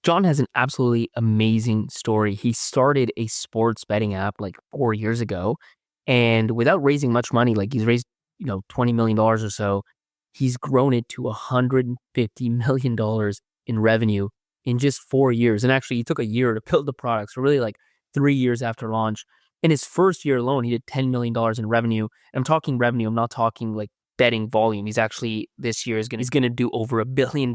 John has an absolutely amazing story. He started a sports betting app like 4 years ago, and without raising much money, like he's raised, $20 million dollars or so, he's grown it to $150 million dollars in revenue in just 4 years. And actually, he took a year to build the product. So really like 3 years after launch. In his first year alone, he did $10 million dollars in revenue. And I'm talking revenue, I'm not talking like betting volume. He's actually this year he's gonna do over $1 billion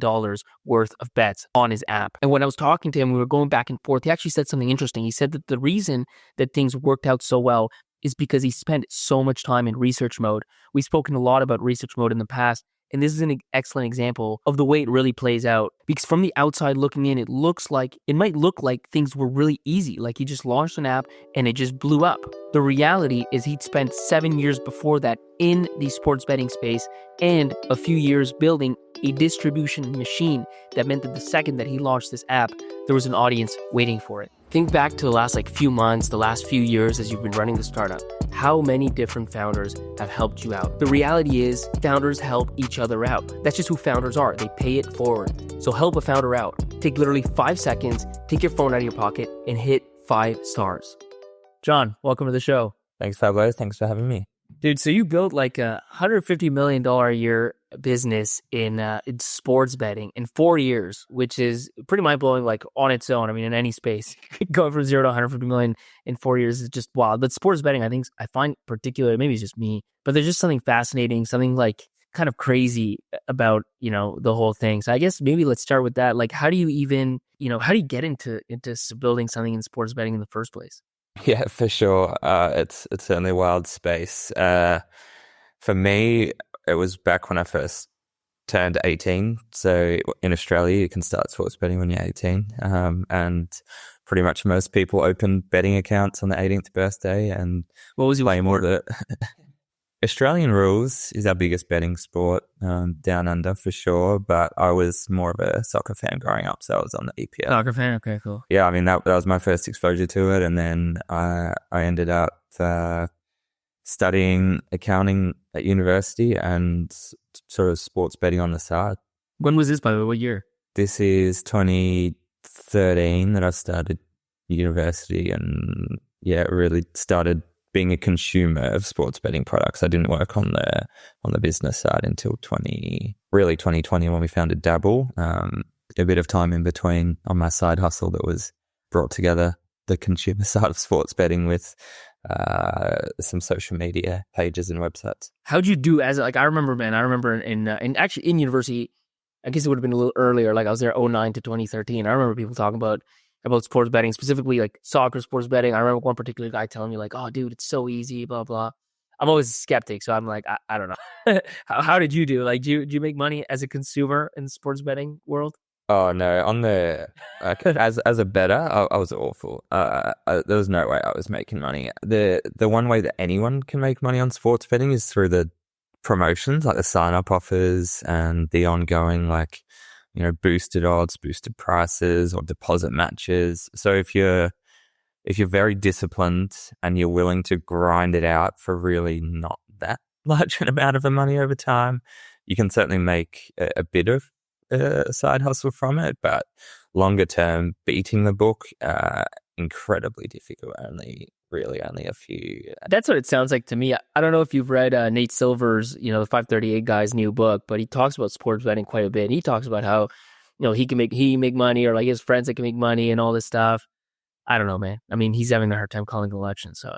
worth of bets on his app. And when I was talking to him, we were going back and forth. He actually said something interesting. He said that the reason that things worked out so well is because he spent so much time in research mode. We've spoken a lot about research mode in the past, and this is an excellent example of the way it really plays out. Because from the outside looking in, it might look like things were really easy. Like he just launched an app and it just blew up. The reality is he'd spent 7 years before that in the sports betting space and a few years building a distribution machine that meant that the second that he launched this app, there was an audience waiting for it. Think back to the last few months, the last few years as you've been running the startup. How many different founders have helped you out? The reality is founders help each other out. That's just who founders are. They pay it forward. So help a founder out. Take literally 5 seconds, take your phone out of your pocket and hit 5 stars. John, welcome to the show. Thanks, Pablo. Thanks for having me. Dude, so you built like a $150 million a year business in sports betting in 4 years, which is pretty mind-blowing, like on its own. I mean, in any space, going from 0 to 150 million in 4 years is just wild. But sports betting, I find particularly, maybe it's just me, but there's just something fascinating, something like kind of crazy about, the whole thing. So I guess maybe let's start with that. Like, how do you even, how do you get into building something in sports betting in the first place? Yeah, for sure. It's certainly a wild space. For me, it was back when I first turned 18. So in Australia, you can start sports betting when you're 18. And pretty much most people open betting accounts on the 18th birthday and what was play more of it. Australian rules is our biggest betting sport down under for sure, but I was more of a soccer fan growing up, so I was on the EPL. Soccer fan, okay, cool. Yeah, I mean, that was my first exposure to it, and then I ended up studying accounting at university and sort of sports betting on the side. When was this, by the way? What year? This is 2013 that I started university and, really started being a consumer of sports betting products. I didn't work on the business side until 2020 when we founded Dabble. A bit of time in between on my side hustle that was brought together the consumer side of sports betting with some social media pages and websites. How'd you do I remember in actually in university, I guess it would have been a little earlier, like I was there 2009 to 2013. I remember people talking about sports betting, specifically like soccer sports betting. I remember one particular guy telling me like, oh, dude, it's so easy, blah, blah. I'm always a skeptic. So I'm like, I don't know. How did you do? Like, do you make money as a consumer in the sports betting world? Oh, no. On the as a bettor, I was awful. There was no way I was making money. The one way that anyone can make money on sports betting is through the promotions, like the sign-up offers and the ongoing boosted odds, boosted prices, or deposit matches. So if you're very disciplined and you're willing to grind it out for really not that large an amount of money over time, you can certainly make a bit of a side hustle from it. But longer term, beating the book, incredibly difficult. Only a few. That's what it sounds like to me. I don't know if you've read Nate Silver's, the 538 guy's new book, but he talks about sports betting quite a bit. He talks about how, he can make money, or like his friends that can make money and all this stuff. I don't know, man. I mean, he's having a hard time calling the election, so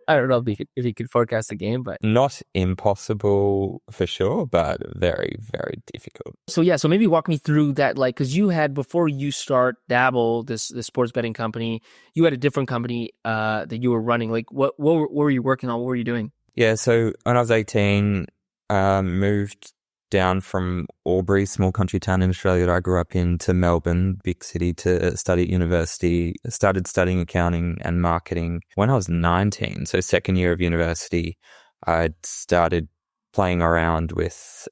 I don't know if he could forecast the game, but not impossible for sure, but very, very difficult. So maybe walk me through that, like, because you had, before you start Dabble, this sports betting company, you had a different company that you were running. Like, what were you working on? What were you doing? Yeah, so when I was 18, moved down from Albury, small country town in Australia that I grew up in, to Melbourne, big city, to study at university. I started studying accounting and marketing when I was 19. So second year of university, I'd started playing around with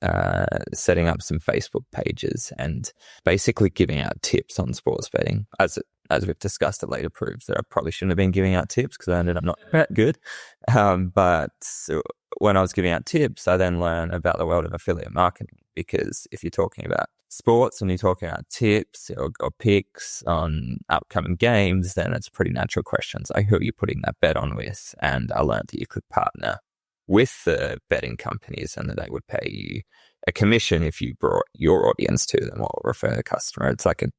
setting up some Facebook pages and basically giving out tips on sports betting. As we've discussed, it later proves that I probably shouldn't have been giving out tips because I ended up not that good. But when I was giving out tips, I then learned about the world of affiliate marketing, because if you're talking about sports, when you're talking about tips or picks on upcoming games, then it's pretty natural questions like who are you putting that bet on with? And I learned that you could partner with the betting companies and that they would pay you a commission if you brought your audience to them or refer a customer. It's like a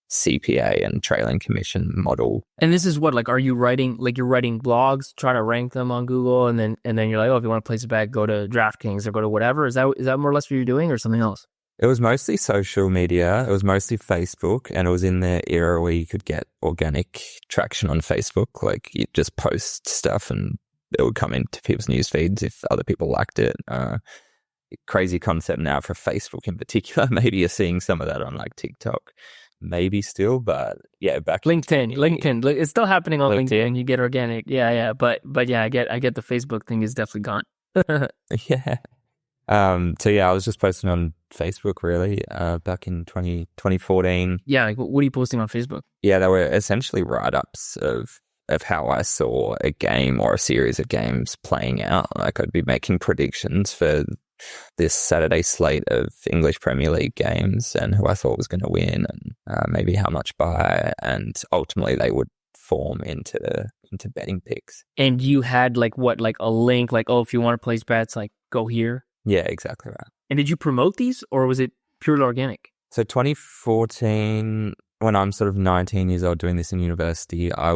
CPA and trailing commission model. And this is what, like, are you writing, like, you're writing blogs, trying to rank them on Google, and then you're like, oh, if you want to place a bet, go to DraftKings or go to whatever. Is that more or less what you're doing, or something else? It was mostly social media. It was mostly Facebook, and it was in the era where you could get organic traction on Facebook. Like you just post stuff and it would come into people's news feeds if other people liked it. Crazy concept now for Facebook in particular. Maybe you're seeing some of that on like TikTok. Maybe still, but yeah, back LinkedIn. It's still happening on LinkedIn. You get organic, yeah. But yeah, I get the Facebook thing is definitely gone. Yeah. So yeah, I was just posting on Facebook really, back in 2014. Yeah, like what are you posting on Facebook? Yeah, they were essentially write-ups of how I saw a game or a series of games playing out. Like I'd be making predictions for this Saturday slate of English Premier League games and who I thought was going to win and maybe how much by, and ultimately they would form into betting picks. And you had like a link, like, oh, if you want to place bets, like go here. Yeah, exactly right. And did you promote these or was it purely organic? So 2014, when I'm sort of 19 years old doing this in university, I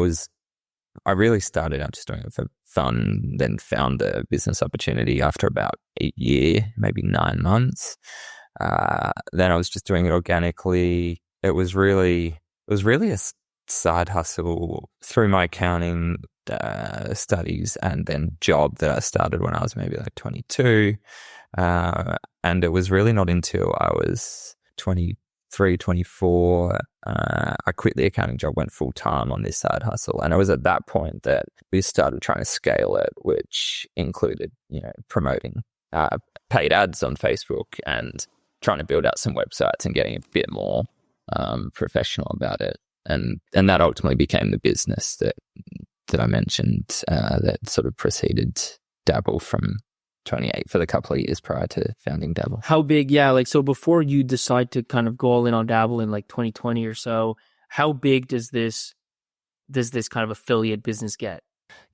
really started out just doing it for fun, then found a business opportunity after about a year, maybe 9 months. Then I was just doing it organically. It was really a side hustle through my accounting studies and then job that I started when I was maybe like 22. And it was really not until I was 23, 24, I quit the accounting job, went full time on this side hustle. And it was at that point that we started trying to scale it, which included, promoting paid ads on Facebook and trying to build out some websites and getting a bit more professional about it. And that ultimately became the business that I mentioned that sort of preceded Dabble from 28 for the couple of years prior to founding Dabble. How big? Yeah, like so before you decide to kind of go all in on Dabble in like 2020 or so, how big does this kind of affiliate business get?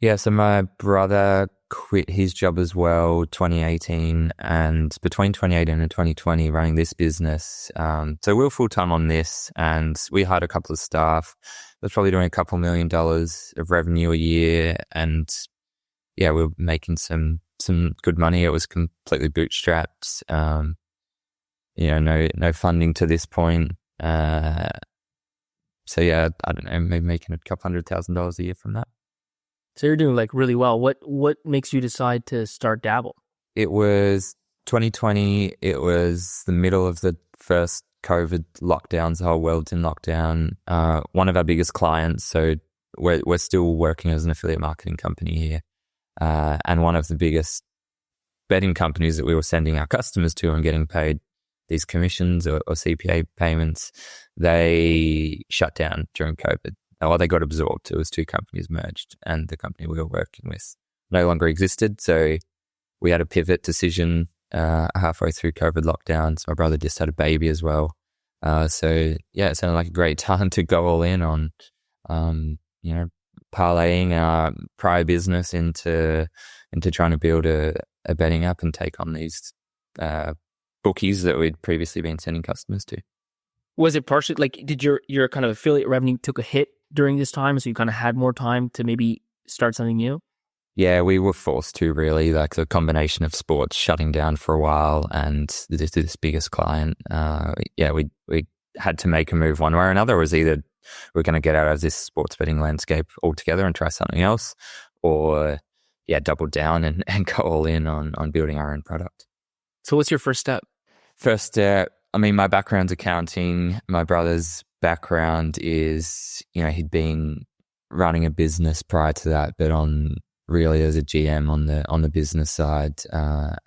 Yeah, so my brother quit his job as well 2018, and between 2018 and 2020 running this business. So we were full time on this and we hired a couple of staff. That's probably doing a couple $1 million of revenue a year, and yeah, we were making some good money. It was completely bootstrapped. No funding to this point. So yeah, I don't know, maybe making a couple $100,000 a year from that. So you're doing like really well. What makes you decide to start Dabble? It was 2020. It was the middle of the first COVID lockdowns. The whole world's in lockdown. One of our biggest clients, so we're still working as an affiliate marketing company here. And one of the biggest betting companies that we were sending our customers to and getting paid these commissions or CPA payments, they shut down during COVID. Or they got absorbed. It was two companies merged and the company we were working with no longer existed. So we had a pivot decision halfway through COVID lockdowns. My brother just had a baby as well. So yeah, it sounded like a great time to go all in on, parlaying our prior business into trying to build a betting app and take on these bookies that we'd previously been sending customers to. Was it partially like, did your kind of affiliate revenue took a hit during this time, so you kind of had more time to maybe start something new? Yeah, we were forced to really, like the combination of sports shutting down for a while and this biggest client. We had to make a move one way or another. It was either we're going to get out of this sports betting landscape altogether and try something else, or double down and go all in on building our own product. So what's your first step? First step, I mean, my background's accounting. My brother's background is, he'd been running a business prior to that, but really as a GM on the business side.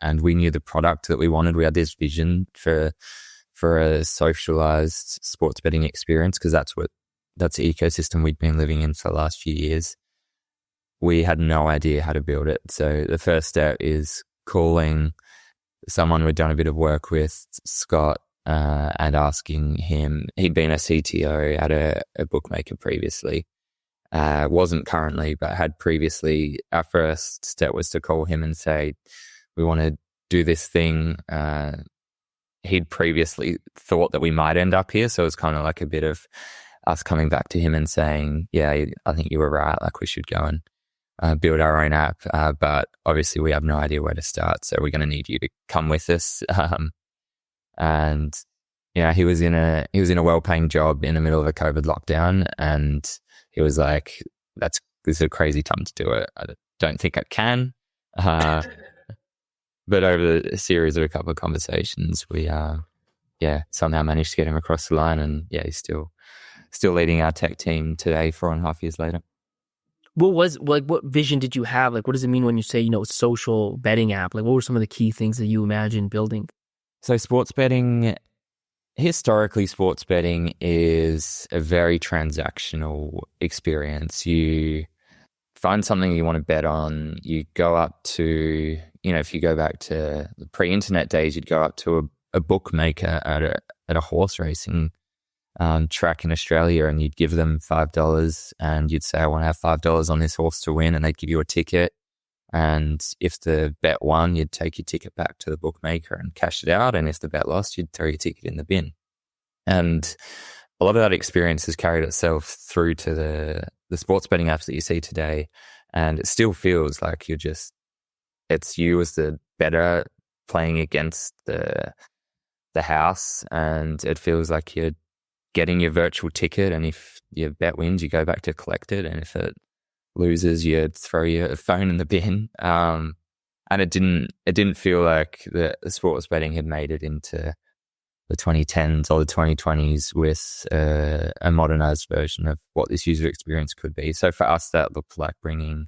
And we knew the product that we wanted. We had this vision for a socialized sports betting experience, because that's the ecosystem we'd been living in for the last few years. We had no idea how to build it. So the first step is calling someone we'd done a bit of work with, Scott, and asking him. He'd been a CTO at a bookmaker previously. Wasn't currently, but had previously. Our first step was to call him and say, we want to do this thing. He'd previously thought that we might end up here. So it was kind of like a bit of us coming back to him and saying, yeah, I think you were right. Like we should go and build our own app. But obviously we have no idea where to start. So we're going to need you to come with us. And yeah, he was in a well-paying job in the middle of a COVID lockdown, and he was like, this is a crazy time to do it. I don't think I can. But over the series of a couple of conversations, we somehow managed to get him across the line, and yeah, he's still leading our tech team today, 4.5 years later. What vision did you have? Like, what does it mean when you say, social betting app? Like, what were some of the key things that you imagined building? So historically, sports betting is a very transactional experience. You find something you want to bet on, you go up to, if you go back to the pre-internet days, you'd go up to a bookmaker at a horse racing track in Australia, and you'd give them $5 and you'd say, I want to have $5 on this horse to win, and they'd give you a ticket. And if the bet won, you'd take your ticket back to the bookmaker and cash it out. And if the bet lost, you'd throw your ticket in the bin. And a lot of that experience has carried itself through to the sports betting apps that you see today. And it still feels like it's you as the bettor playing against the house. And it feels like you're getting your virtual ticket. And if your bet wins, you go back to collect it. And if it losers, you throw your phone in the bin. And it didn't feel like the sports betting had made it into the 2010s or the 2020s with a modernized version of what this user experience could be. So for us, that looked like bringing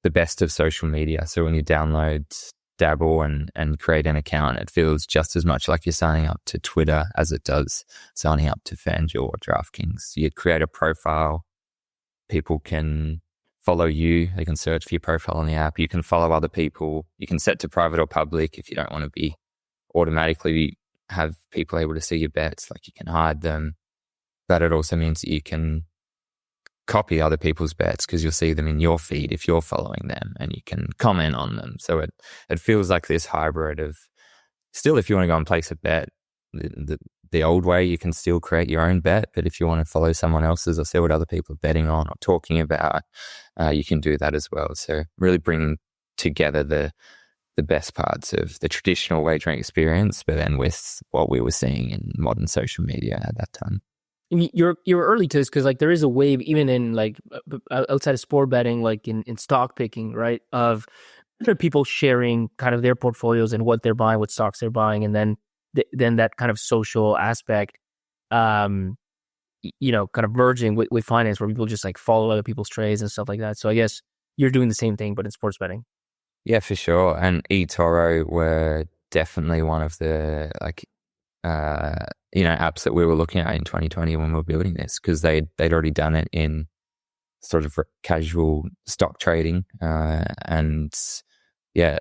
the best of social media. So when you download Dabble and create an account, it feels just as much like you're signing up to Twitter as it does signing up to FanDuel or DraftKings. You create a profile. People can follow you. They can search for your profile on the app. You can follow other people. You can set to private or public if you don't want to be automatically have people able to see your bets. Like, you can hide them. But it also means that you can copy other people's bets because you'll see them in your feed if you're following them, and you can comment on them. So it feels like this hybrid of, still, if you want to go and place a bet, the old way, you can still create your own bet. But if you want to follow someone else's or see what other people are betting on or talking about, you can do that as well. So really bringing together the best parts of the traditional wagering experience, but then with what we were seeing in modern social media at that time. You're early to this because there is a wave even in outside of sport betting, like in stock picking, right? Of people sharing kind of their portfolios and what they're buying, what stocks they're buying, and then that kind of social aspect, kind of merging with finance, where people just follow other people's trades and stuff like that. So I guess you're doing the same thing, but in sports betting. Yeah, for sure. And eToro were definitely one of the apps that we were looking at in 2020 when we were building this, because they'd already done it in sort of casual stock trading. And yeah,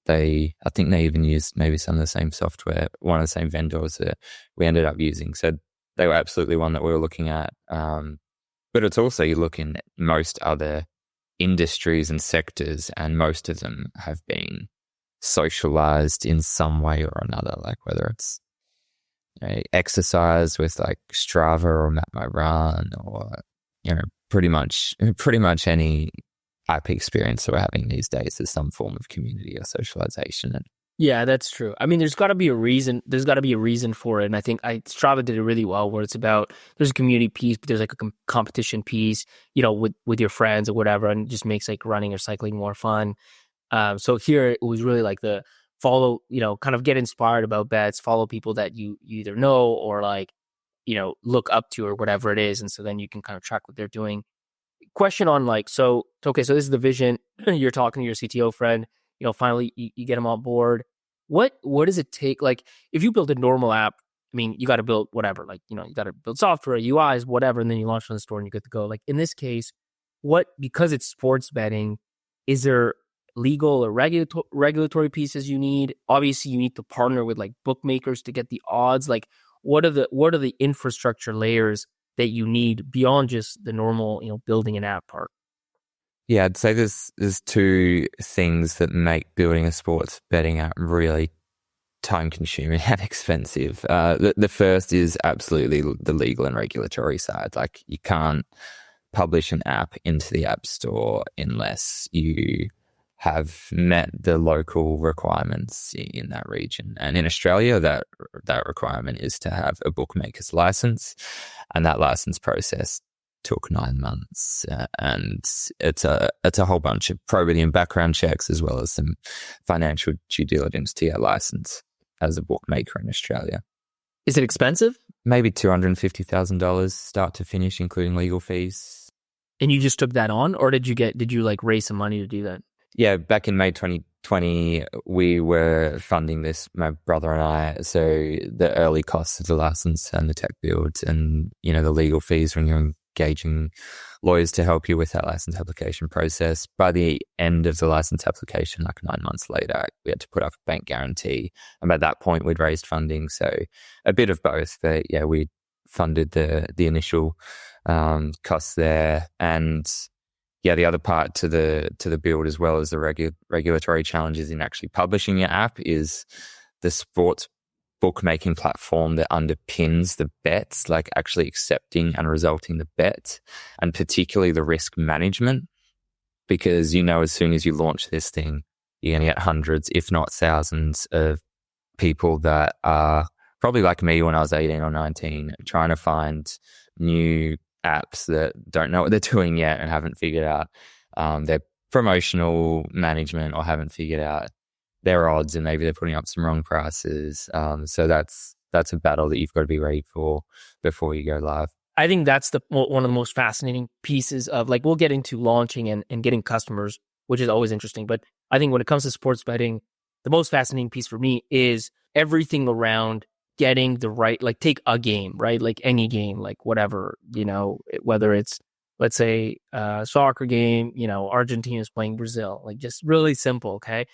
I think they even used maybe some of the same software, one of the same vendors that we ended up using. So they were absolutely one that we were looking at. But it's also, you look in most other industries and sectors, and most of them have been socialized in some way or another, like whether it's exercise with Strava or Map My Run, or pretty much any app experience that we're having these days is some form of community or socialization. And yeah, that's true. I mean, there's got to be a reason. There's got to be a reason for it, and I think Strava did it really well, where it's about, there's a community piece, but there's a competition piece, with your friends or whatever, and it just makes running or cycling more fun. So here it was really the follow, kind of get inspired about bets, follow people that you either know or look up to or whatever it is, and so then you can kind of track what they're doing. Question on so this is the vision. You're talking to your CTO friend. Finally you get them on board. What does it take? If you build a normal app, I mean, you got to build whatever, you got to build software, UIs, whatever, and then you launch on the store and you're good to go. In this case, because it's sports betting, is there legal or regulatory pieces you need? Obviously, you need to partner with like bookmakers to get the odds. Like, what are the infrastructure layers that you need beyond just the normal, building an app part? Yeah, I'd say there's two things that make building a sports betting app really time consuming and expensive. The first is absolutely the legal and regulatory side. Like you can't publish an app into the App Store unless you have met the local requirements in that region. And in Australia, that requirement is to have a bookmaker's license, and that license process took 9 months. And it's a whole bunch of probity and background checks, as well as some financial due diligence to your license as a bookmaker in Australia. Is it expensive? Maybe $250,000 start to finish, including legal fees. And you just took that on, or did you like raise some money to do that? Yeah, back in May 2020, we were funding this, my brother and I. So the early costs of the license and the tech build and, the legal fees when you're engaging lawyers to help you with that license application process. By the end of the license application, like 9 months later, we had to put up a bank guarantee. And by that point, we'd raised funding. So a bit of both. But yeah, we funded the initial costs there. And yeah, the other part to the build, as well as the regulatory challenges in actually publishing your app, is the sports bookmaking platform that underpins the bets, like actually accepting and resulting the bet, and particularly the risk management. Because as soon as you launch this thing, you're going to get hundreds, if not thousands, of people that are probably like me when I was 18 or 19, trying to find new apps that don't know what they're doing yet and haven't figured out their promotional management, or haven't figured out their odds, and maybe they're putting up some wrong prices. So that's a battle that you've got to be ready for before you go live. I think that's one of the most fascinating pieces of, like, we'll get into launching and getting customers, which is always interesting. But I think when it comes to sports betting, the most fascinating piece for me is everything around getting the right, like, take a game, right? Like any game, like whatever, whether it's, let's say, a soccer game, Argentina's playing Brazil, like just really simple. Okay.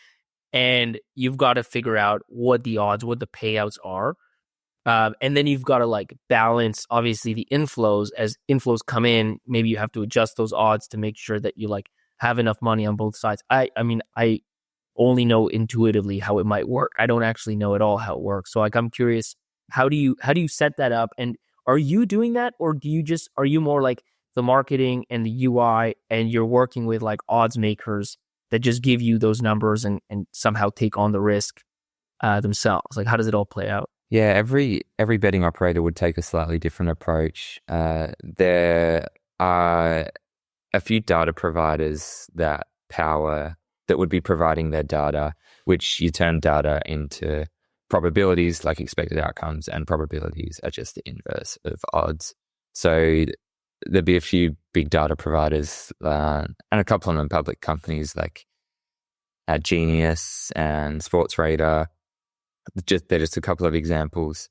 And you've got to figure out what the odds, what the payouts are. And then you've got to like balance, obviously, the inflows. As inflows come in, maybe you have to adjust those odds to make sure that you like have enough money on both sides. I mean, I only know intuitively how it might work. I don't actually know at all how it works. So like, I'm curious, how do you set that up? And are you doing that, or are you more like the marketing and the UI, and you're working with like odds makers that just give you those numbers and somehow take on the risk themselves? Like, how does it all play out? Yeah, every betting operator would take a slightly different approach. There are a few data providers that would be providing their data, which you turn data into probabilities, like expected outcomes, and probabilities are just the inverse of odds. So there'd be a few big data providers and a couple of them public companies like Genius and Sportsradar. They're just a couple of examples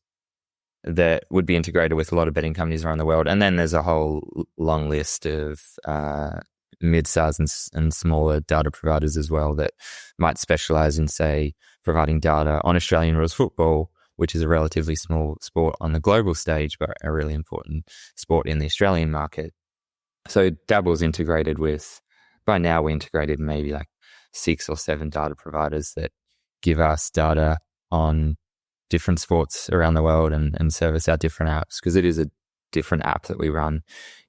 that would be integrated with a lot of betting companies around the world. And then there's a whole long list of mid-size and smaller data providers as well that might specialize in, say, providing data on Australian rules football, which is a relatively small sport on the global stage, but a really important sport in the Australian market. So Dabble's integrated with, by now we integrated maybe like 6 or 7 data providers that give us data on different sports around the world and service our different apps, because it is a different app that we run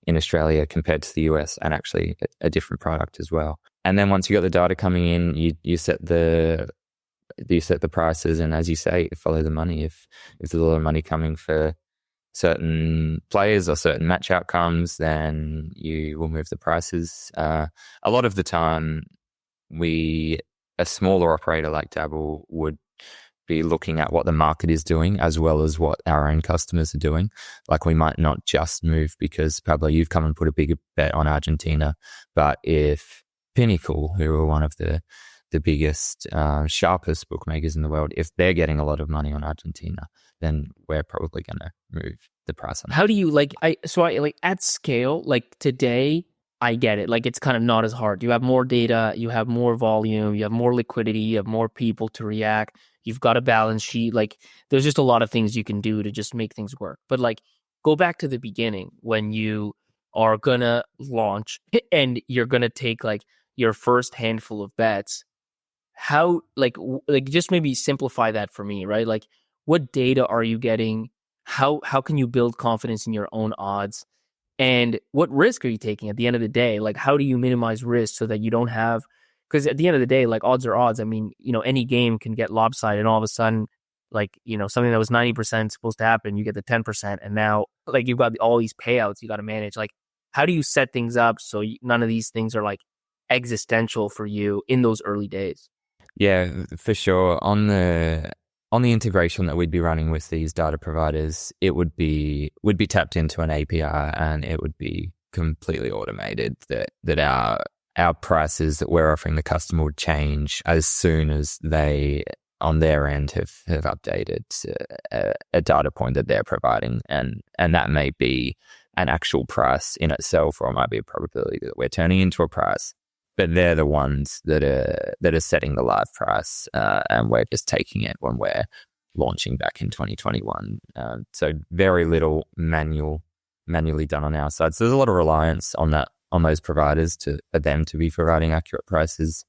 in Australia compared to the US, and actually a different product as well. And then once you got the data coming in, you set the prices, and as you say, follow the money. If there's a lot of money coming for certain players or certain match outcomes, then you will move the prices. A lot of the time, a smaller operator like Dabble would be looking at what the market is doing as well as what our own customers are doing. Like, we might not just move because, Pablo, you've come and put a bigger bet on Argentina, but if Pinnacle, who are one of the biggest, sharpest bookmakers in the world, if they're getting a lot of money on Argentina, then we're probably going to move the price on. How do you at scale, like today, I get it. Like it's kind of not as hard. You have more data, you have more volume, you have more liquidity, you have more people to react. You've got a balance sheet. Like there's just a lot of things you can do to just make things work. But like go back to the beginning when you are gonna launch and you're gonna take like your first handful of bets. How like just maybe simplify that for me, right? Like what data are you getting? How can you build confidence in your own odds? And what risk are you taking at the end of the day? Like, how do you minimize risk so that you don't have, because at the end of the day, like odds are odds. I mean, any game can get lopsided and all of a sudden, like, something that was 90% supposed to happen, you get the 10%. And now, like, you've got all these payouts you got to manage. Like, how do you set things up so none of these things are like existential for you in those early days? Yeah, for sure. On the integration that we'd be running with these data providers, would be tapped into an API and it would be completely automated that our prices that we're offering the customer would change as soon as they on their end have updated a data point that they're providing, and that may be an actual price in itself, or it might be a probability that we're turning into a price. But they're the ones that are setting the live price, and we're just taking it when we're launching back in 2021. So very little manually done on our side. So there's a lot of reliance on those providers for them to be providing accurate prices.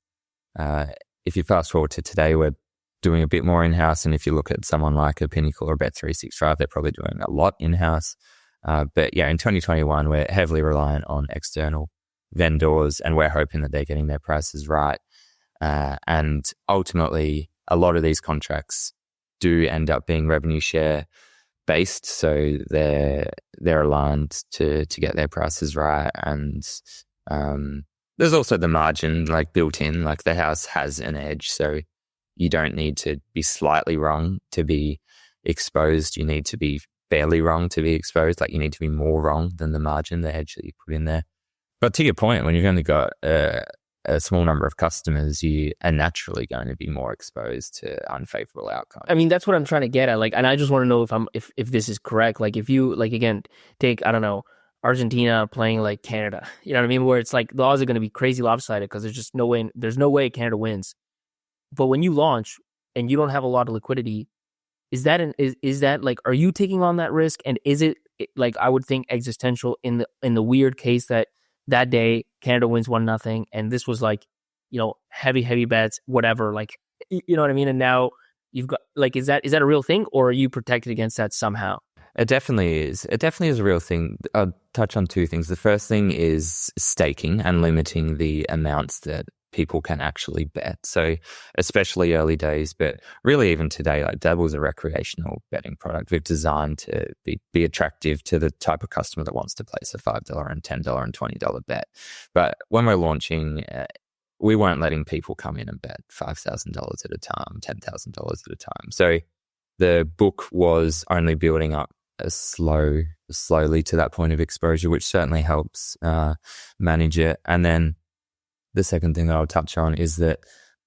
If you fast forward to today, we're doing a bit more in-house, and if you look at someone like a Pinnacle or Bet365, they're probably doing a lot in-house. But yeah, in 2021, we're heavily reliant on external vendors, and we're hoping that they're getting their prices right. And ultimately, a lot of these contracts do end up being revenue share based, so they're aligned to get their prices right. And there's also the margin like built in, like the house has an edge, so you don't need to be slightly wrong to be exposed. You need to be fairly wrong to be exposed. Like you need to be more wrong than the margin, the edge that you put in there. But to your point, when you've only got a small number of customers, you are naturally going to be more exposed to unfavorable outcomes. I mean, that's what I'm trying to get at. Like, and I just want to know if this is correct. Like, if you like again take, I don't know, Argentina playing like Canada, you know what I mean? Where it's like the odds are going to be crazy lopsided because there's no way Canada wins. But when you launch and you don't have a lot of liquidity, is that like, are you taking on that risk? And is it like, I would think existential in the weird case that day Canada wins 1-0 and this was like, heavy bets, whatever, like, you know what I mean? And now you've got like, is that a real thing, or are you protected against that somehow? It definitely is. It definitely is a real thing. I'll touch on two things. The first thing is staking and limiting the amounts that people can actually bet. So especially early days, but really even today, like Dabble is a recreational betting product. We've designed to be attractive to the type of customer that wants to place a $5 and $10 and $20 bet. But when we're launching, we weren't letting people come in and bet $5,000 at a time, $10,000 at a time. So the book was only building up slowly to that point of exposure, which certainly helps manage it. And then the second thing that I'll touch on is that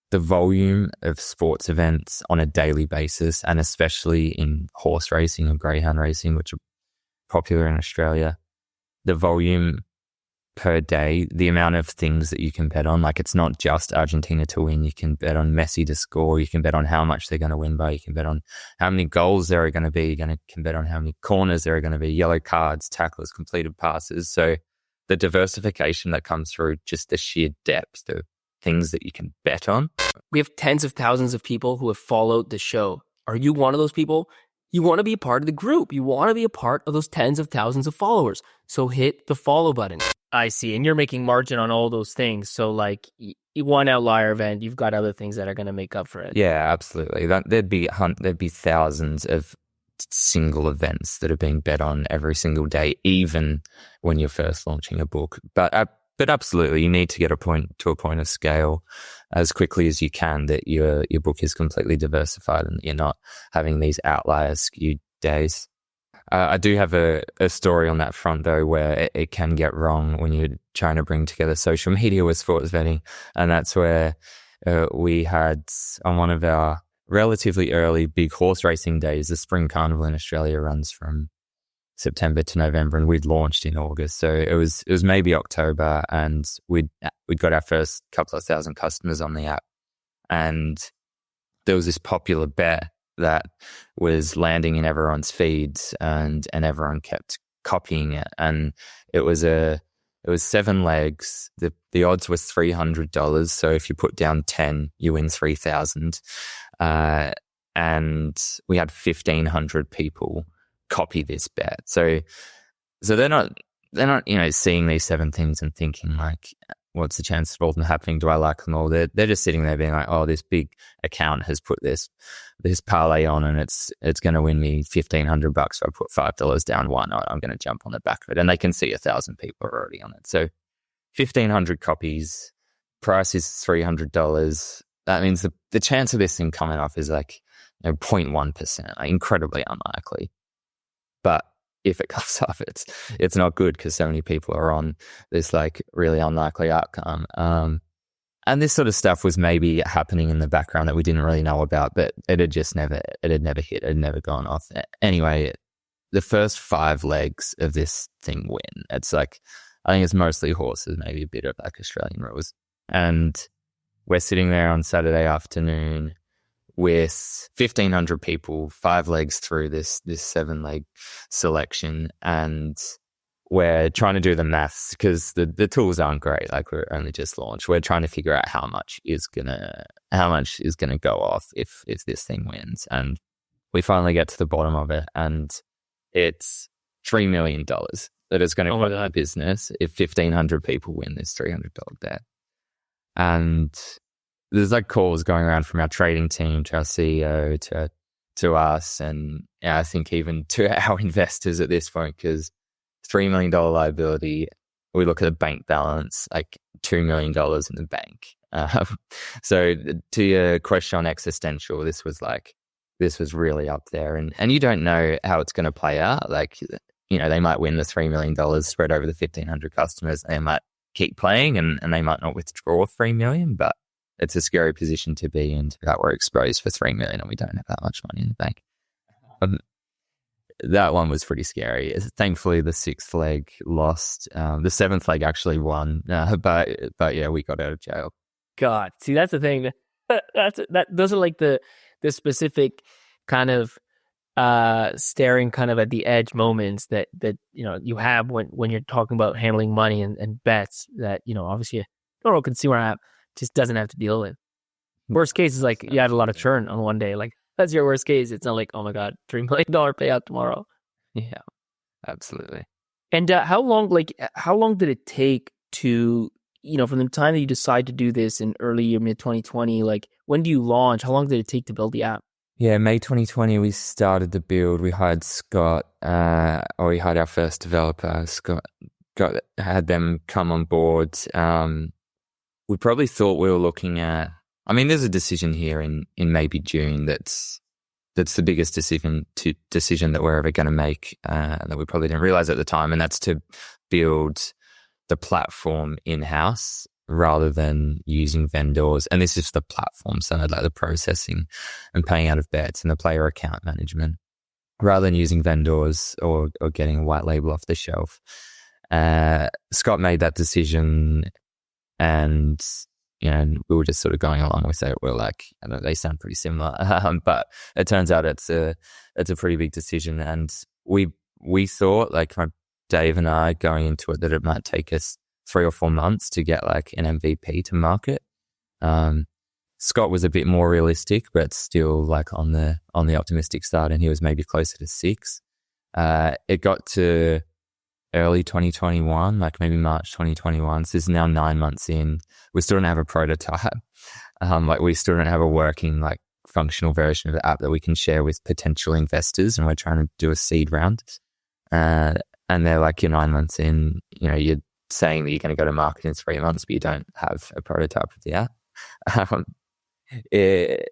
the volume of sports events on a daily basis, and especially in horse racing or greyhound racing, which are popular in Australia, the volume per day, the amount of things that you can bet on, like it's not just Argentina to win. You can bet on Messi to score. You can bet on how much they're going to win by. You can bet on how many goals there are going to be. You can bet on how many corners there are going to be, yellow cards, tacklers, completed passes. So the diversification that comes through just the sheer depth of things that you can bet on. We have tens of thousands of people who have followed the show. Are you one of those people? You want to be a part of the group. You want to be a part of those tens of thousands of followers. So hit the follow button. I see. And you're making margin on all those things. So like one outlier event, you've got other things that are going to make up for it. Yeah, absolutely. There'd be thousands of single events that are being bet on every single day, even when you're first launching a book. But absolutely, you need to get to a point of scale as quickly as you can that your book is completely diversified and you're not having these outlier skewed days. I do have a story on that front though, where it can get wrong when you're trying to bring together social media with sports betting, and that's where we had on one of our relatively early big horse racing days. The Spring Carnival in Australia runs from September to November, and we'd launched in August. So it was maybe October, and we'd got our first couple of thousand customers on the app, and there was this popular bet that was landing in everyone's feeds, and everyone kept copying it, and it was 7 legs. The odds were $300. So if you put down 10, you win 3,000. And we had 1,500 people copy this bet. So they're not seeing these 7 things and thinking like, what's the chance of all them happening? Do I like them all? They're just sitting there being like, oh, this big account has put this parlay on, and it's going to win me $1,500. So I put $5 down. Why not? I'm going to jump on the back of it. And they can see 1,000 people are already on it. So 1,500 copies, price is $300. That means the chance of this thing coming off is like 0.1%, like incredibly unlikely. But if it comes off, it's not good because so many people are on this like really unlikely outcome. And this sort of stuff was maybe happening in the background that we didn't really know about, but it had never hit, it had never gone off. Anyway, the first 5 legs of this thing win. It's like, I think it's mostly horses, maybe a bit of like Australian rules. And we're sitting there on Saturday afternoon with 1,500 people, 5 legs through this 7-leg selection, and we're trying to do the maths because the tools aren't great. Like, we're only just launched. We're trying to figure out how much is gonna go off if this thing wins, and we finally get to the bottom of it, and it's $3 million that is going to cost the business if 1,500 people win this $300 bet. And there's like calls going around from our trading team to our CEO to us, and I think even to our investors at this point, because $3 million liability, we look at the bank balance, like $2 million in the bank. So to your question on existential, this was really up there, and you don't know how it's going to play out. Like, they might win the $3 million spread over the 1,500 customers. They might keep playing, and they might not withdraw $3 million, but it's a scary position to be in, that we're exposed for $3 million and we don't have that much money in the bank. That one was pretty scary. Thankfully, the 6th leg lost. The 7th leg actually won, but yeah, we got out of jail. God, see, that's the thing. Those are like the specific kind of staring kind of at the edge moments that you have when you're talking about handling money and bets that obviously a normal consumer app just doesn't have to deal with. Worst case is like you had a lot of churn on one day. Like, that's your worst case. It's not like, oh my God, $3 million payout tomorrow. Yeah, absolutely. And how long did it take to, from the time that you decide to do this in early or mid 2020, like when do you launch? How long did it take to build the app? Yeah, May 2020, we started the build. We hired Scott, or we hired our first developer. Scott had them come on board. We probably thought we were looking at, there's a decision here in maybe June that's the biggest decision that we're ever going to make, that we probably didn't realize at the time, and that's to build the platform in-house rather than using vendors. And this is the platform side, like the processing and paying out of bets and the player account management, rather than using vendors or getting a white label off the shelf. Scott made that decision, and we were just sort of going along with it. We're like, I don't know, they sound pretty similar, but it turns out it's a pretty big decision. And we thought, like Dave and I going into it, that it might take us 3 or 4 months to get like an MVP to market. Scott was a bit more realistic, but still like on the optimistic side, and he was maybe closer to 6. It got to early 2021, like maybe March 2021. So this is now 9 months in. We still don't have a prototype. Like, we still don't have a working, like, functional version of the app that we can share with potential investors. And we're trying to do a seed round. And they're like, you're 9 months in, you're saying that you're going to go to market in 3 months, but you don't have a prototype of the app. It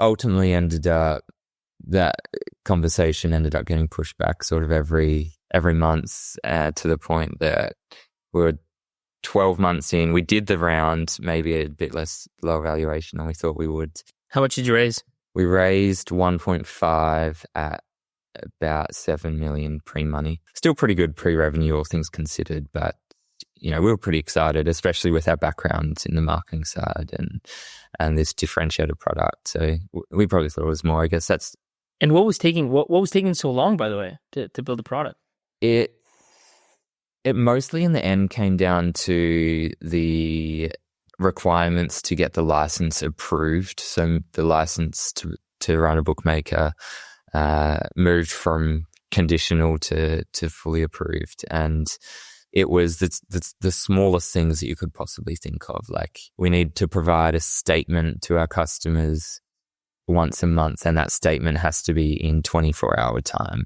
ultimately ended up, that conversation ended up getting pushed back sort of every month, to the point that we were 12 months in. We did the round, maybe a bit less low valuation than we thought we would. How much did you raise? We raised 1.5 at about 7 million pre-money. Still pretty good pre-revenue, all things considered, but we were pretty excited, especially with our backgrounds in the marketing side and this differentiated product. So we probably thought it was more. I guess that's. And what was taking so long, by the way, to build the product? It mostly in the end came down to the requirements to get the license approved. So the license to run a bookmaker moved from conditional to fully approved, and it was the smallest things that you could possibly think of. Like, we need to provide a statement to our customers once a month, and that statement has to be in 24-hour time,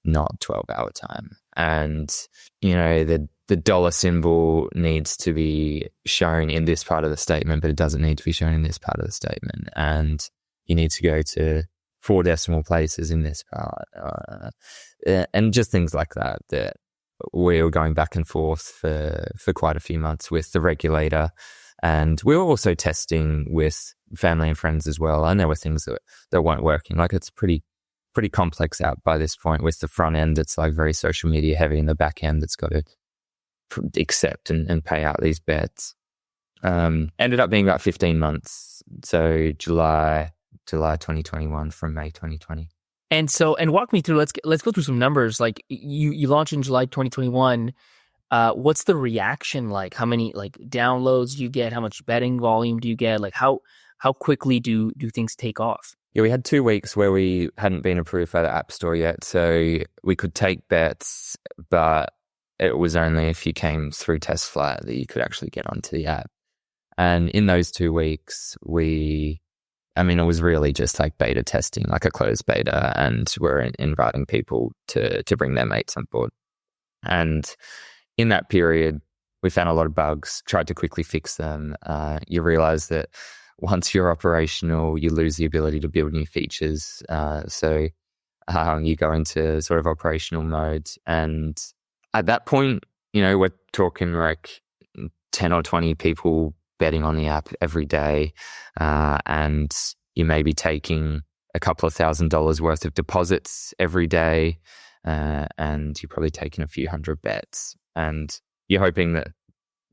not 12-hour time. And, the dollar symbol needs to be shown in this part of the statement, but it doesn't need to be shown in this part of the statement. And you need to go to 4 decimal places in this part. And just things like that we were going back and forth for quite a few months with the regulator. And we were also testing with family and friends as well. And there were things that weren't working. Like, it's pretty complex out by this point. With the front end, it's like very social media heavy, and the back end, it's got to accept and pay out these bets. Ended up being about 15 months. So July 2021 from May 2020. And walk me through. Let's go through some numbers. Like, you launched in July 2021. What's the reaction like? How many downloads do you get? How much betting volume do you get? Like, how quickly do things take off? Yeah, we had 2 weeks where we hadn't been approved by the App Store yet, so we could take bets, but it was only if you came through test flight that you could actually get onto the app. And in those 2 weeks, it was really just like beta testing, like a closed beta, and we're inviting people to bring their mates on board. And in that period, we found a lot of bugs, tried to quickly fix them. You realize that once you're operational, you lose the ability to build new features. So you go into sort of operational mode. And at that point, we're talking like 10 or 20 people betting on the app every day. And you may be taking a couple of $1,000s worth of deposits every day. And you're probably taking a few hundred bets. And you're hoping that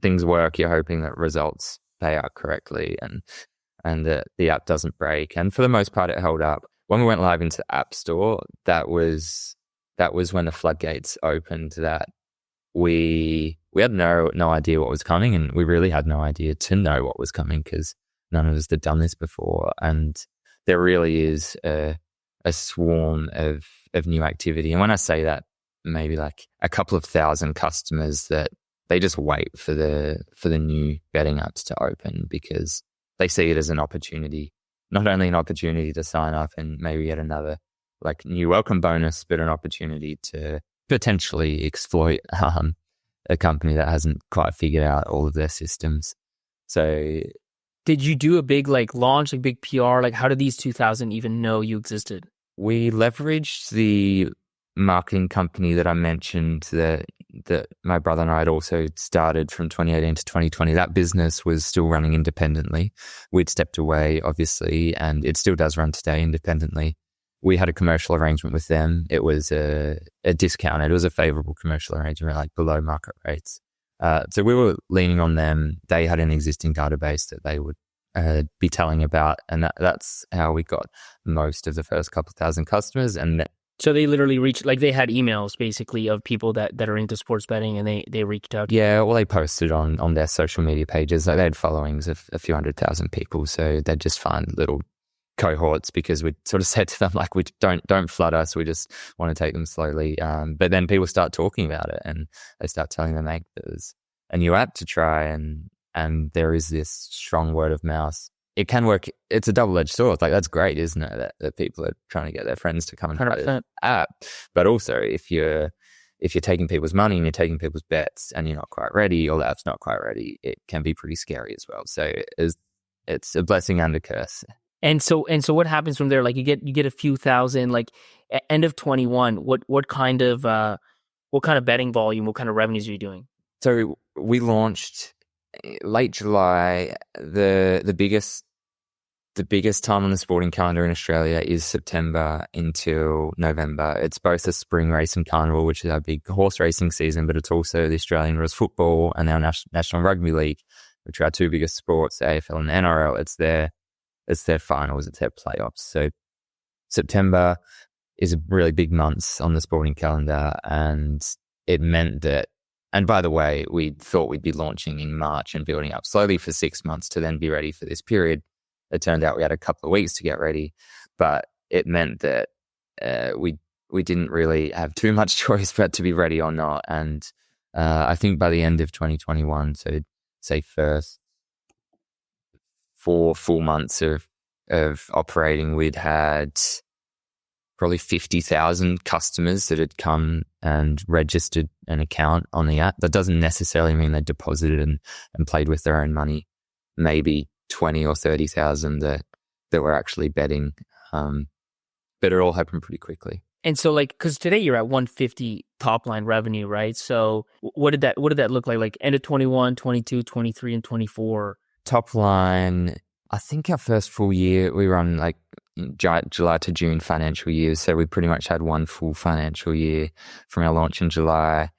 things work. You're hoping that results pay out correctly and that the app doesn't break. And for the most part, it held up. When we went live into the App Store, that was when the floodgates opened. That we had no idea what was coming, and we really had no idea to know what was coming because none of us had done this before. And there really is a swarm of new activity. And when I say that, maybe like a couple of thousand customers that they just wait for the new betting apps to open because they see it as an opportunity, not only an opportunity to sign up and maybe get another like new welcome bonus, but an opportunity to potentially exploit a company that hasn't quite figured out all of their systems. So, did you do a big launch, like big PR? Like, how did these 2,000 even know you existed? We leveraged the marketing company that I mentioned that my brother and I had also started from 2018 to 2020. That business was still running independently. We'd stepped away, obviously, and it still does run today independently. We had a commercial arrangement with them. It was a discount. It was a favorable commercial arrangement, like below market rates. So we were leaning on them. They had an existing database that they would be telling about, and that's how we got most of the first couple thousand customers. And so they literally reached, like, they had emails basically of people that are into sports betting, and they reached out. Yeah, well, they posted on their social media pages. Like, they had followings of a few 100,000 people, so they'd just find little cohorts because we sort of said to them, like, we don't flood us. We just want to take them slowly. But then people start talking about it, and they start telling them, like, there's a new app to try, and there is this strong word of mouth. It can work. It's a double-edged sword. Like, that's great, isn't it? That people are trying to get their friends to come and try the app. But also, if you're taking people's money and you're taking people's bets and you're not quite ready, or the app's not quite ready, it can be pretty scary as well. So it's a blessing and a curse. And so what happens from there? Like, you get a few thousand. Like, end of 21, what kind of betting volume, what kind of revenues are you doing? So we launched late July. The biggest the biggest time on the sporting calendar in Australia is September until November. It's both the spring racing carnival, which is our big horse racing season, but it's also the Australian rules football and our National Rugby League, which are our two biggest sports, the AFL and NRL. It's their finals, it's their playoffs. So September is a really big month on the sporting calendar, and it meant that, and by the way, we thought we'd be launching in March and building up slowly for 6 months to then be ready for this period. It turned out we had a couple of weeks to get ready, but it meant that we didn't really have too much choice but to be ready or not. And I think by the end of 2021, so say first 4 full months of operating, we'd had probably 50,000 customers that had come and registered an account on the app. That doesn't necessarily mean they deposited and played with their own money. Maybe 20 or 30,000 that were actually betting. But it all happened pretty quickly. And so because today you're at 150 top line revenue, right? So what did that look like? Like end of 21, 22, 23, and 24? Top line, I think our first full year, we run like July to June financial years. So we pretty much had one full financial year from our launch in July.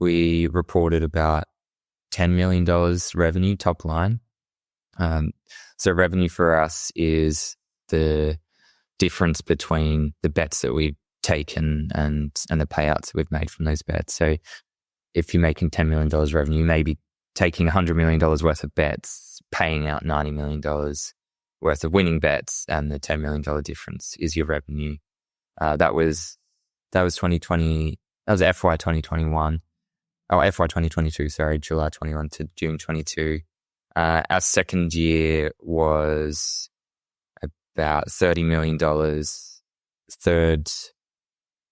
We reported about $10 million revenue top line. So revenue for us is the difference between the bets that we've taken and the payouts that we've made from those bets. So if you're making $10 million revenue, maybe taking $100 million worth of bets, paying out $90 million worth of winning bets, and the $10 million difference is your revenue. That was 2020. That was FY 2021. Oh, FY 2022. Sorry, July 21 to June 22. Our second year was about $30 million. Third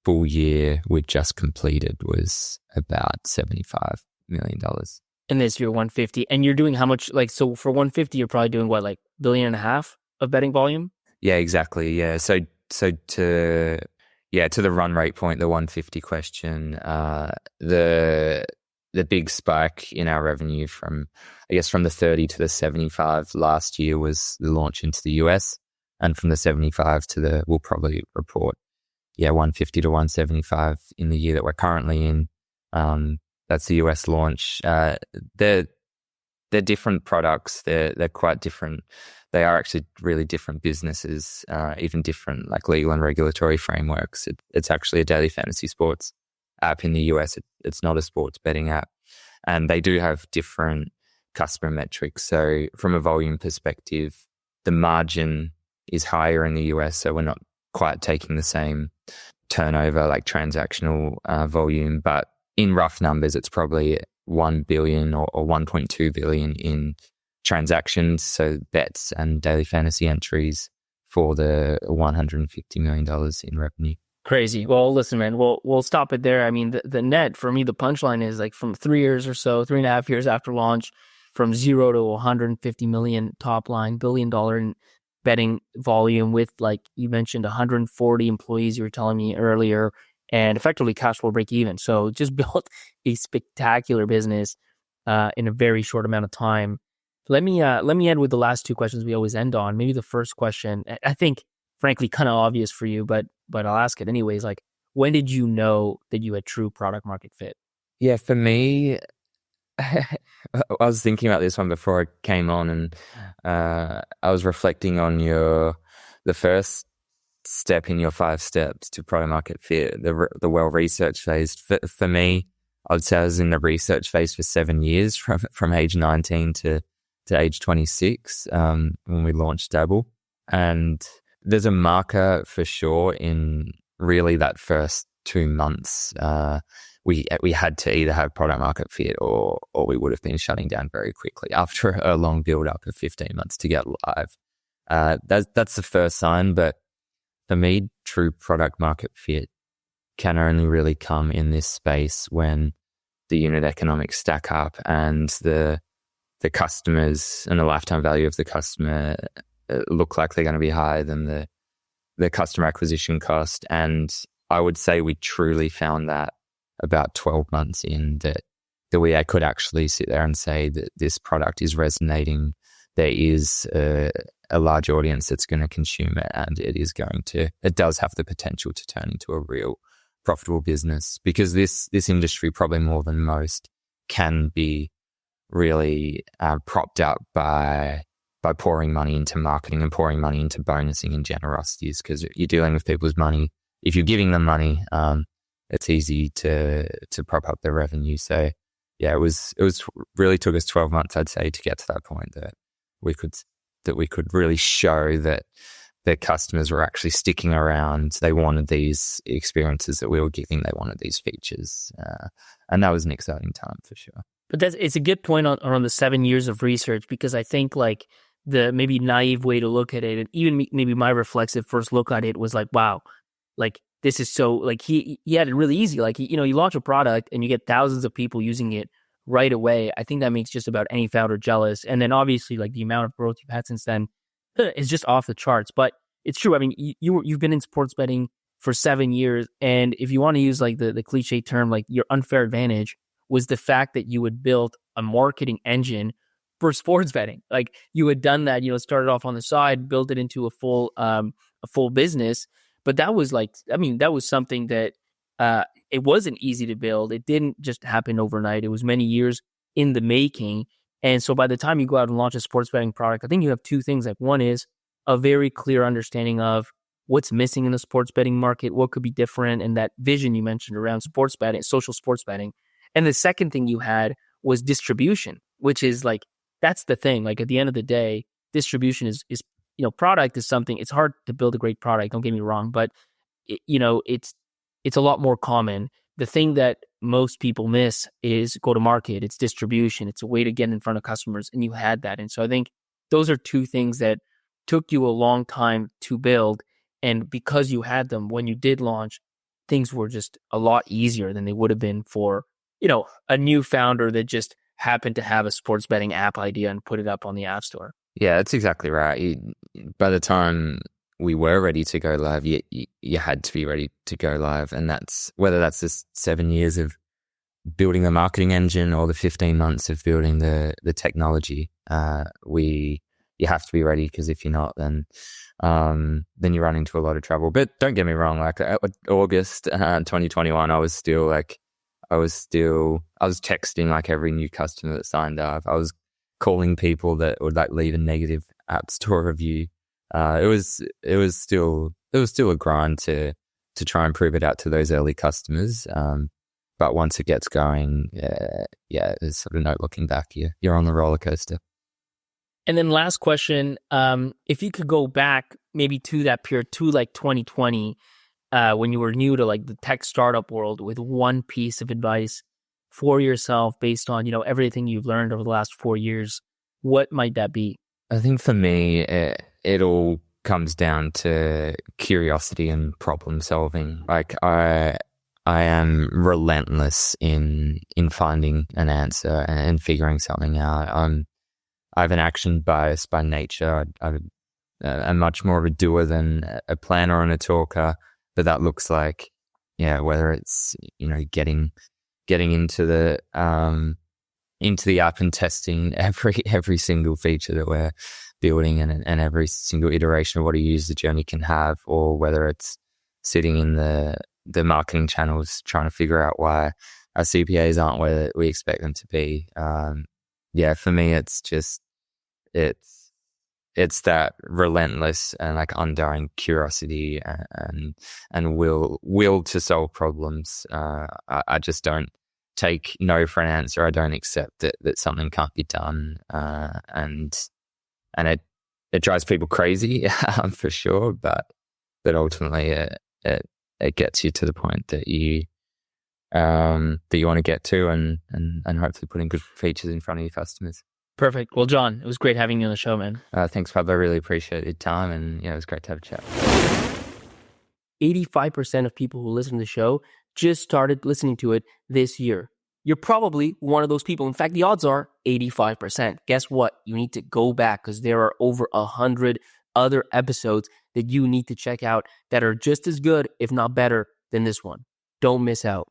full year we just completed was about $75 million. And this year 150. And you're doing how much? So for 150, you're probably doing what, like $1.5 billion of betting volume? Yeah, exactly. Yeah. So to the run rate point, the 150 question, the big spike in our revenue from the 30 to the 75 last year was the launch into the US, and from the 75 to we'll probably report, 150 to 175 in the year that we're currently in. That's the US launch. They're different products. They're quite different. They are actually really different businesses, even different like legal and regulatory frameworks. It's actually a daily fantasy sports app in the US. It's not a sports betting app. And they do have different customer metrics. So from a volume perspective, the margin is higher in the US. So we're not quite taking the same turnover, like transactional volume. But in rough numbers, it's probably 1 billion or 1.2 billion in transactions. So bets and daily fantasy entries for the $150 million in revenue. Crazy. Well, listen, man, we'll stop it there. I mean, the net for me, the punchline is like from 3 years or so, 3.5 years after launch, from 0 to 150 million top line, $1 billion in betting volume with, like you mentioned, 140 employees you were telling me earlier, and effectively cash flow break even. So just built a spectacular business in a very short amount of time. Let me end with the last two questions we always end on. Maybe the first question, I think, frankly, kind of obvious for you, but I'll ask it anyways. Like, when did you know that you had true product market fit? Yeah, for me, I was thinking about this one before I came on, and I was reflecting on the first step in your 5 steps to product market fit, the well-researched phase. For me, I would say I was in the research phase for 7 years, from age 19 to age 26 when we launched Dabble. And there's a marker for sure in really that first 2 months. We had to either have product market fit or we would have been shutting down very quickly after a long build up of 15 months to get live. That's the first sign. But for me, true product market fit can only really come in this space when the unit economics stack up and the customers and the lifetime value of the customer look like they're going to be higher than the customer acquisition cost. And I would say we truly found that about 12 months in, that we could actually sit there and say that this product is resonating there is a large audience that's going to consume it, and it does have the potential to turn into a real profitable business, because this industry, probably more than most, can be really propped up by pouring money into marketing and pouring money into bonusing and generosities, because you're dealing with people's money. If you're giving them money, it's easy to prop up their revenue. So yeah, it was really took us 12 months, I'd say, to get to that point that we could really show that their customers were actually sticking around. They wanted these experiences that we were giving. They wanted these features. And that was an exciting time for sure. But it's a good point on the 7 years of research, because I think like the maybe naive way to look at it, and even maybe my reflexive first look at it was like, wow, like this is so, like he had it really easy. Like, you launch a product and you get thousands of people using it right away. I think that makes just about any founder jealous. And then obviously like the amount of growth you've had since then is just off the charts. But it's true. I mean, you've been in sports betting for 7 years. And if you want to use like the cliche term, like your unfair advantage was the fact that you had built a marketing engine for sports betting. Like you had done that, started off on the side, built it into a full business. But that was like, I mean, that was something that it wasn't easy to build. It didn't just happen overnight. It was many years in the making. And so by the time you go out and launch a sports betting product, I think you have two things. Like one is a very clear understanding of what's missing in the sports betting market, what could be different, and that vision you mentioned around sports betting, social sports betting. And the second thing you had was distribution, which is like, that's the thing. Like at the end of the day, distribution is product is something, it's hard to build a great product, don't get me wrong, but it's a lot more common. The thing that most people miss is go to market. It's distribution. It's a way to get in front of customers, and you had that. And so I think those are two things that took you a long time to build. And because you had them, when you did launch, things were just a lot easier than they would have been for, a new founder that just happened to have a sports betting app idea and put it up on the App Store. Yeah, that's exactly right. By the time we were ready to go live, you had to be ready to go live. And that's whether that's the 7 years of building the marketing engine or the 15 months of building the technology. You have to be ready, because if you're not, then you run into a lot of trouble. But don't get me wrong, like August 2021, I was texting like every new customer that signed up. I was calling people that would like leave a negative App Store review. It was still a grind to try and prove it out to those early customers. But once it gets going, there's sort of no looking back. You're on the roller coaster. And then last question, if you could go back maybe to that period, to like 2020, when you were new to like the tech startup world, with one piece of advice for yourself based on, everything you've learned over the last 4 years, what might that be? I think for me, it all comes down to curiosity and problem solving. Like I am relentless in finding an answer and figuring something out. I have an action bias by nature. I'm much more of a doer than a planner and a talker. But that looks like, whether it's getting into the app and testing every single feature that we're building and every single iteration of what a user journey can have, or whether it's sitting in the marketing channels trying to figure out why our CPAs aren't where we expect them to be. For me, it's that relentless and like undying curiosity and will to solve problems. I just don't take no for an answer. I don't accept that something can't be done. And it drives people crazy for sure, but ultimately it gets you to the point that you want to get to, and hopefully putting good features in front of your customers. Perfect. Well, John, it was great having you on the show, man. Thanks, Fab. I really appreciate your time, and it was great to have a chat. 85% of people who listen to the show just started listening to it this year. You're probably one of those people. In fact, the odds are 85%. Guess what? You need to go back, because there are over 100 other episodes that you need to check out that are just as good, if not better, than this one. Don't miss out.